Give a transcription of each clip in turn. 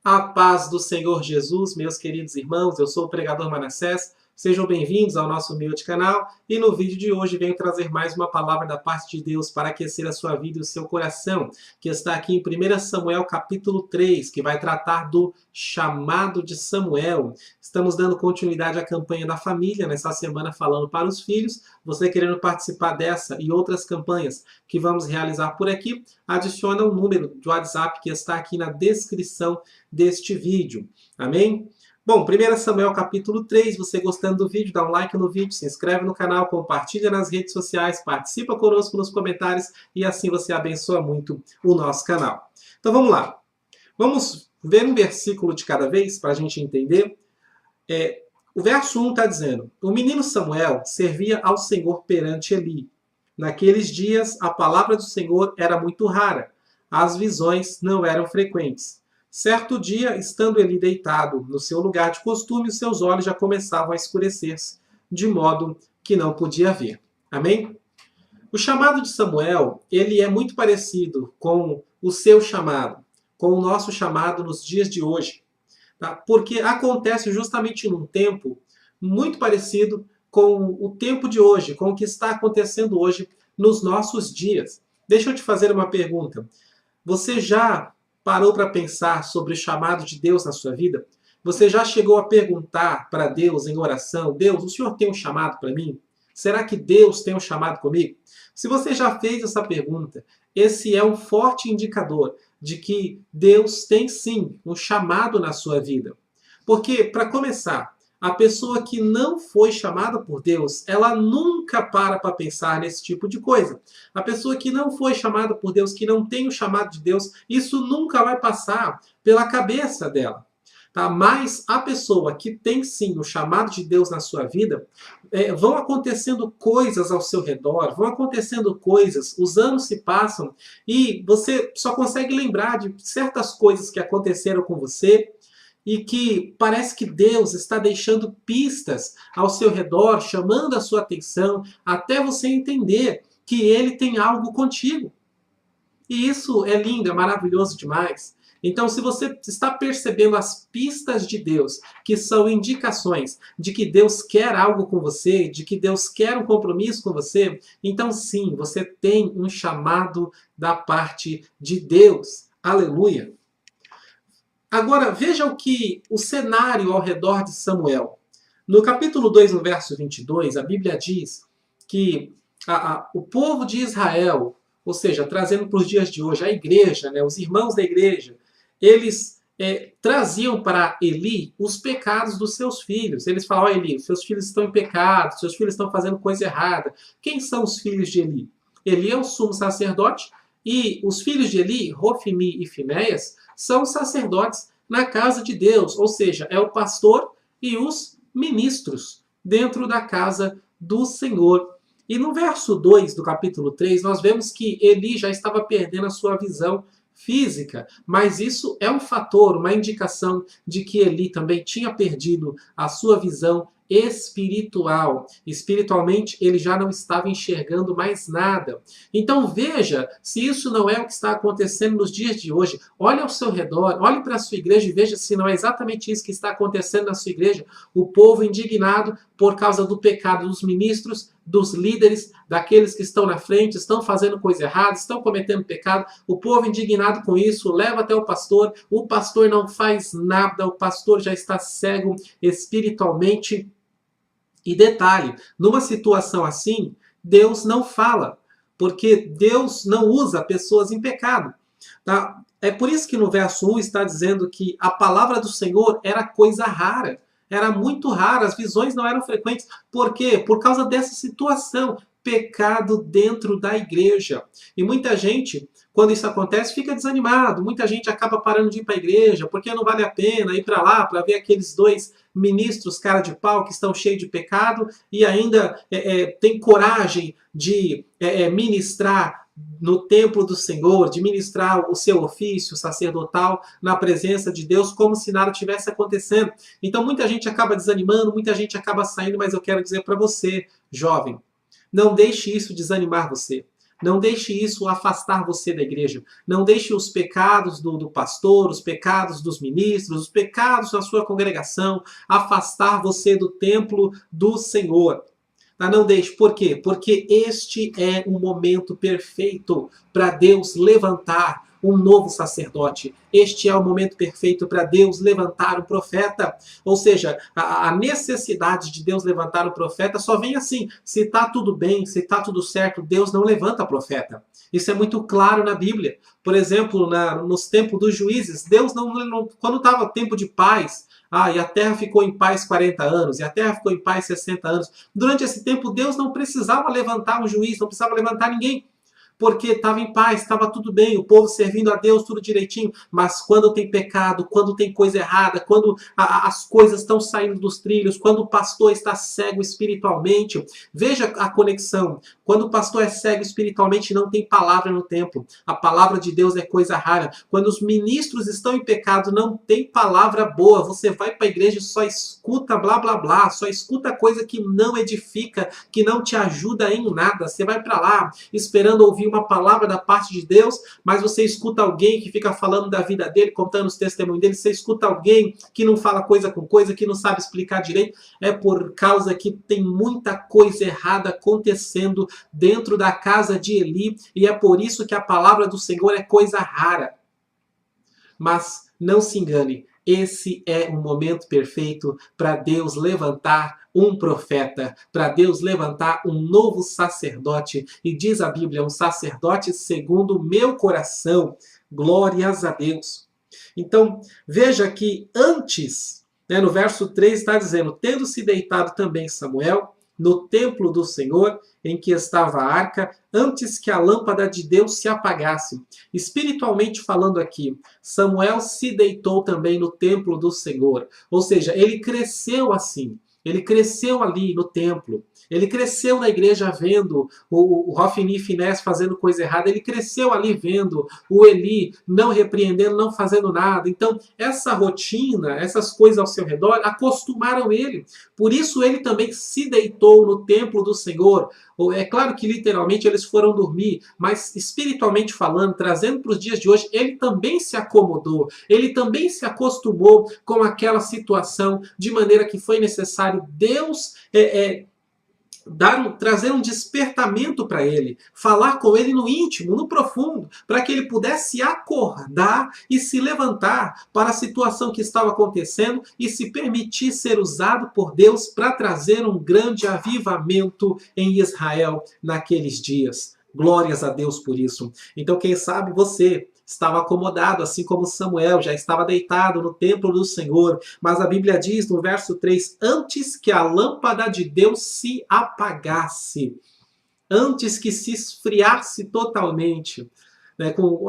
A paz do Senhor Jesus, meus queridos irmãos, eu sou o pregador Manassés. Sejam bem-vindos ao nosso humilde canal e no vídeo de hoje venho trazer mais uma palavra da parte de Deus para aquecer a sua vida e o seu coração, que está aqui em 1 Samuel capítulo 3, que vai tratar do chamado de Samuel. Estamos dando continuidade à campanha da família, nessa semana falando para os filhos. Você querendo participar dessa e outras campanhas que vamos realizar por aqui, adiciona o número do WhatsApp que está aqui na descrição deste vídeo. Amém? Bom, 1 Samuel capítulo 3, você gostando do vídeo, dá um like no vídeo, se inscreve no canal, compartilha nas redes sociais, participa conosco nos comentários e assim você abençoa muito o nosso canal. Então vamos lá. Vamos ver um versículo de cada vez para a gente entender. O verso 1 está dizendo: o menino Samuel servia ao Senhor perante Eli. Naqueles dias a palavra do Senhor era muito rara, as visões não eram frequentes. Certo dia, estando Eli deitado no seu lugar de costume, os seus olhos já começavam a escurecer-se, de modo que não podia ver. Amém? O chamado de Samuel, ele é muito parecido com o seu chamado, com o nosso chamado nos dias de hoje. Tá? Porque acontece justamente num tempo muito parecido com o tempo de hoje, com o que está acontecendo hoje nos nossos dias. Deixa eu te fazer uma pergunta. Você já parou para pensar sobre o chamado de Deus na sua vida? Você já chegou a perguntar para Deus em oração: Deus, o Senhor tem um chamado para mim? Será que Deus tem um chamado comigo? Se você já fez essa pergunta, esse é um forte indicador de que Deus tem sim um chamado na sua vida. Porque, para começar, a pessoa que não foi chamada por Deus, ela nunca para pensar nesse tipo de coisa. A pessoa que não foi chamada por Deus, que não tem o chamado de Deus, isso nunca vai passar pela cabeça dela. Tá? Mas a pessoa que tem sim o chamado de Deus na sua vida, vão acontecendo coisas ao seu redor, vão acontecendo coisas, os anos se passam e você só consegue lembrar de certas coisas que aconteceram com você, e que parece que Deus está deixando pistas ao seu redor, chamando a sua atenção, até você entender que Ele tem algo contigo. E isso é lindo, é maravilhoso demais. Então, se você está percebendo as pistas de Deus, que são indicações de que Deus quer algo com você, de que Deus quer um compromisso com você, então sim, você tem um chamado da parte de Deus. Aleluia! Agora, veja o cenário ao redor de Samuel. No capítulo 2, no verso 22, a Bíblia diz que o povo de Israel, ou seja, trazendo para os dias de hoje, a igreja, né, os irmãos da igreja, eles traziam para Eli os pecados dos seus filhos. Eles falavam: Eli, seus filhos estão em pecado, seus filhos estão fazendo coisa errada. Quem são os filhos de Eli? Eli é o sumo sacerdote, e os filhos de Eli, Hofni e Finéias, são sacerdotes na casa de Deus, ou seja, é o pastor e os ministros dentro da casa do Senhor. E no verso 2 do capítulo 3, nós vemos que Eli já estava perdendo a sua visão física, mas isso é um fator, uma indicação de que Eli também tinha perdido a sua visão espiritual. Espiritualmente, ele já não estava enxergando mais nada. Então veja se isso não é o que está acontecendo nos dias de hoje. Olhe ao seu redor, olhe para a sua igreja e veja se não é exatamente isso que está acontecendo na sua igreja. O povo indignado por causa do pecado dos ministros, dos líderes, daqueles que estão na frente, estão fazendo coisa errada, estão cometendo pecado. O povo indignado com isso leva até o pastor não faz nada, o pastor já está cego espiritualmente. E detalhe, numa situação assim, Deus não fala, porque Deus não usa pessoas em pecado. Tá? É por isso que no verso 1 está dizendo que a palavra do Senhor era coisa rara. Era muito rara, as visões não eram frequentes. Por quê? Por causa dessa situação. Pecado dentro da igreja. E muita gente, quando isso acontece, fica desanimado. Muita gente acaba parando de ir para a igreja, porque não vale a pena ir para lá para ver aqueles dois ministros cara de pau que estão cheios de pecado e ainda tem coragem de ministrar no templo do Senhor, de ministrar o seu ofício sacerdotal na presença de Deus, como se nada tivesse acontecendo. Então muita gente acaba desanimando, muita gente acaba saindo, mas eu quero dizer para você, jovem, não deixe isso desanimar você. Não deixe isso afastar você da igreja. Não deixe os pecados do pastor, os pecados dos ministros, os pecados da sua congregação afastar você do templo do Senhor. Não deixe. Por quê? Porque este é um momento perfeito para Deus levantar um novo sacerdote. Este é o momento perfeito para Deus levantar um profeta. Ou seja, a necessidade de Deus levantar um profeta só vem assim. Se está tudo bem, se está tudo certo, Deus não levanta profeta. Isso é muito claro na Bíblia. Por exemplo, nos tempos dos juízes, Deus quando estava tempo de paz, e a terra ficou em paz 40 anos, e a terra ficou em paz 60 anos. Durante esse tempo, Deus não precisava levantar um juiz, não precisava levantar ninguém, porque estava em paz, estava tudo bem, o povo servindo a Deus, tudo direitinho. Mas quando tem pecado, quando tem coisa errada, quando as coisas estão saindo dos trilhos, quando o pastor está cego espiritualmente, veja a conexão. Quando o pastor é cego espiritualmente, não tem palavra no templo. A palavra de Deus é coisa rara. Quando os ministros estão em pecado, não tem palavra boa. Você vai para a igreja e só escuta blá blá blá, só escuta coisa que não edifica, que não te ajuda em nada. Você vai para lá esperando ouvir uma palavra da parte de Deus, mas você escuta alguém que fica falando da vida dele, contando os testemunhos dele, você escuta alguém que não fala coisa com coisa, que não sabe explicar direito. É por causa que tem muita coisa errada acontecendo dentro da casa de Eli, e é por isso que a palavra do Senhor é coisa rara. Mas não se engane, esse é um momento perfeito para Deus levantar um profeta, para Deus levantar um novo sacerdote. E diz a Bíblia, um sacerdote segundo o meu coração. Glórias a Deus. Então, veja que antes, no verso 3 está dizendo, tendo se deitado também Samuel no templo do Senhor, em que estava a arca, antes que a lâmpada de Deus se apagasse. Espiritualmente falando aqui, Samuel se deitou também no templo do Senhor. Ou seja, ele cresceu assim. Ele cresceu ali no templo. Ele cresceu na igreja vendo o Hofni e Finés fazendo coisa errada. Ele cresceu ali vendo o Eli não repreendendo, não fazendo nada. Então, essa rotina, essas coisas ao seu redor, acostumaram ele. Por isso, ele também se deitou no templo do Senhor. É claro que literalmente eles foram dormir, mas espiritualmente falando, trazendo para os dias de hoje, ele também se acomodou, ele também se acostumou com aquela situação, de maneira que foi necessário Deus trazer um despertamento para ele, falar com ele no íntimo, no profundo, para que ele pudesse acordar e se levantar para a situação que estava acontecendo e se permitir ser usado por Deus para trazer um grande avivamento em Israel naqueles dias. Glórias a Deus por isso. Então, quem sabe você estava acomodado, assim como Samuel, já estava deitado no templo do Senhor. Mas a Bíblia diz no verso 3, antes que a lâmpada de Deus se apagasse, antes que se esfriasse totalmente,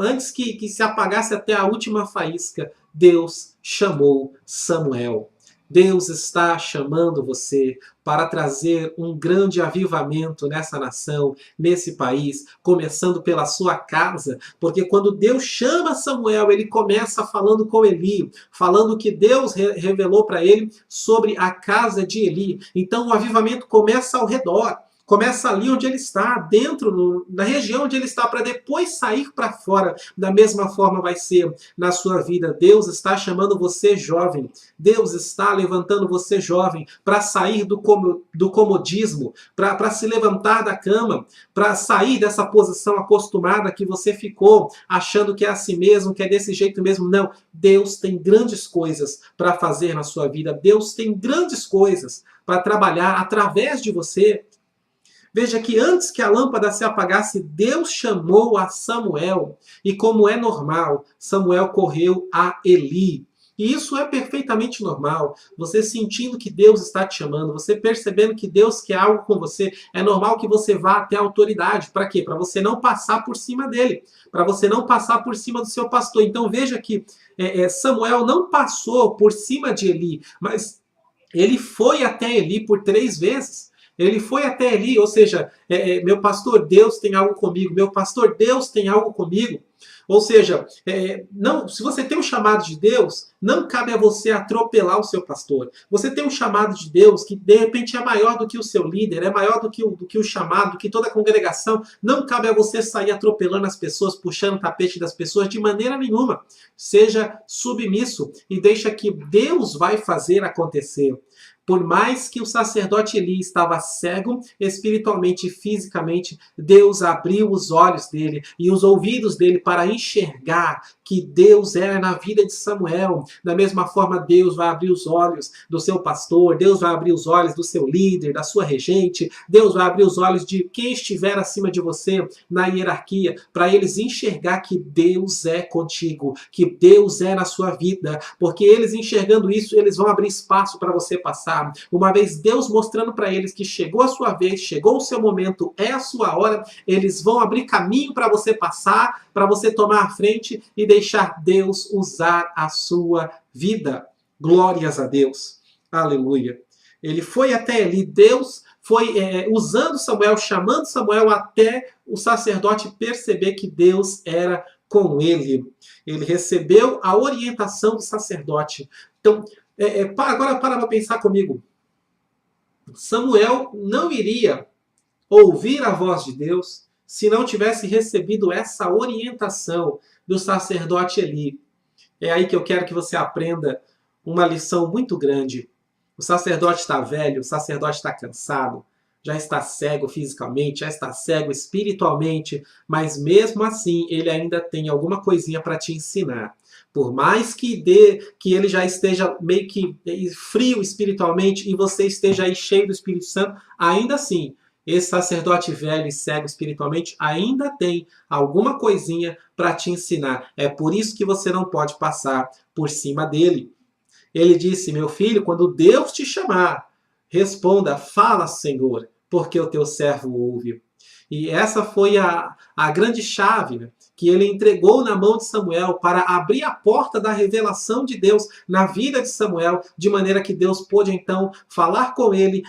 antes que se apagasse até a última faísca, Deus chamou Samuel. Deus está chamando você para trazer um grande avivamento nessa nação, nesse país, começando pela sua casa, porque quando Deus chama Samuel, ele começa falando com Eli, falando que Deus revelou para ele sobre a casa de Eli. Então o avivamento começa ao redor. Começa ali onde ele está, dentro, na região onde ele está, para depois sair para fora. Da mesma forma vai ser na sua vida. Deus está chamando você jovem. Deus está levantando você jovem para sair do comodismo, para se levantar da cama, para sair dessa posição acostumada que você ficou, achando que é assim mesmo, que é desse jeito mesmo. Não, Deus tem grandes coisas para fazer na sua vida. Deus tem grandes coisas para trabalhar através de você. Veja que antes que a lâmpada se apagasse, Deus chamou a Samuel. E como é normal, Samuel correu a Eli. E isso é perfeitamente normal. Você sentindo que Deus está te chamando, você percebendo que Deus quer algo com você, é normal que você vá até a autoridade. Para quê? Para você não passar por cima dele. Para você não passar por cima do seu pastor. Então veja que Samuel não passou por cima de Eli, mas ele foi até Eli por 3 vezes. Ele foi até Eli, ou seja, meu pastor, Deus tem algo comigo. Meu pastor, Deus tem algo comigo. Ou seja, não, se você tem um chamado de Deus, não cabe a você atropelar o seu pastor. Você tem um chamado de Deus que de repente é maior do que o seu líder, é maior do que o chamado, do que toda a congregação. Não cabe a você sair atropelando as pessoas, puxando o tapete das pessoas de maneira nenhuma. Seja submisso e deixa que Deus vai fazer acontecer. Por mais que o sacerdote Eli estava cego espiritualmente e fisicamente, Deus abriu os olhos dele e os ouvidos dele para enxergar que Deus era na vida de Samuel. Da mesma forma, Deus vai abrir os olhos do seu pastor, Deus vai abrir os olhos do seu líder, da sua regente, Deus vai abrir os olhos de quem estiver acima de você na hierarquia, para eles enxergar que Deus é contigo, que Deus é na sua vida, porque eles enxergando isso, eles vão abrir espaço para você passar. Uma vez Deus mostrando para eles que chegou a sua vez, chegou o seu momento, é a sua hora, eles vão abrir caminho para você passar, para você tomar a frente e deixar Deus usar a sua vida. Glórias a Deus. Aleluia. Ele foi até ali, Deus foi usando Samuel, chamando Samuel até o sacerdote perceber que Deus era com ele. Ele recebeu a orientação do sacerdote. Então, agora para pensar comigo. Samuel não iria ouvir a voz de Deus se não tivesse recebido essa orientação do sacerdote Eli. É aí que eu quero que você aprenda uma lição muito grande. O sacerdote está velho, o sacerdote está cansado, já está cego fisicamente, já está cego espiritualmente, mas mesmo assim ele ainda tem alguma coisinha para te ensinar. Por mais que ele já esteja meio que frio espiritualmente e você esteja aí cheio do Espírito Santo, ainda assim, esse sacerdote velho e cego espiritualmente ainda tem alguma coisinha para te ensinar. É por isso que você não pode passar por cima dele. Ele disse, meu filho, quando Deus te chamar, responda, fala, Senhor, porque o teu servo ouve. E essa foi a grande chave, né, que ele entregou na mão de Samuel para abrir a porta da revelação de Deus na vida de Samuel, de maneira que Deus pôde então falar com ele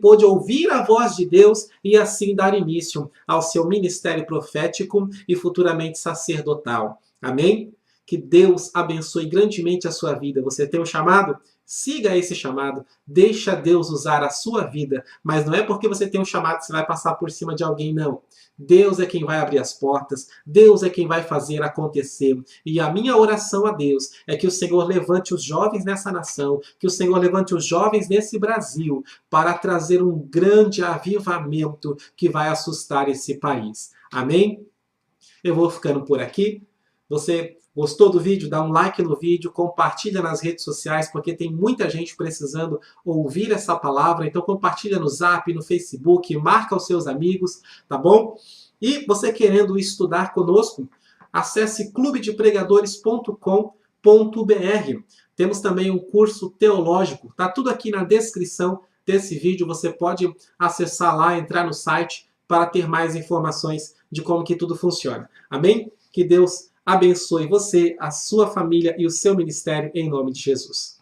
pôde ouvir a voz de Deus e assim dar início ao seu ministério profético e futuramente sacerdotal. Amém? Que Deus abençoe grandemente a sua vida. Você tem um chamado? Siga esse chamado, deixa Deus usar a sua vida, mas não é porque você tem um chamado que você vai passar por cima de alguém, não. Deus é quem vai abrir as portas, Deus é quem vai fazer acontecer. E a minha oração a Deus é que o Senhor levante os jovens nessa nação, que o Senhor levante os jovens nesse Brasil, para trazer um grande avivamento que vai assustar esse país. Amém? Eu vou ficando por aqui. Você gostou do vídeo? Dá um like no vídeo, compartilha nas redes sociais, porque tem muita gente precisando ouvir essa palavra. Então compartilha no Zap, no Facebook, marca os seus amigos, tá bom? E você querendo estudar conosco, acesse clubedepregadores.com.br. Temos também um curso teológico, tá tudo aqui na descrição desse vídeo. Você pode acessar lá, entrar no site para ter mais informações de como que tudo funciona. Amém? Que Deus abençoe você, a sua família e o seu ministério em nome de Jesus.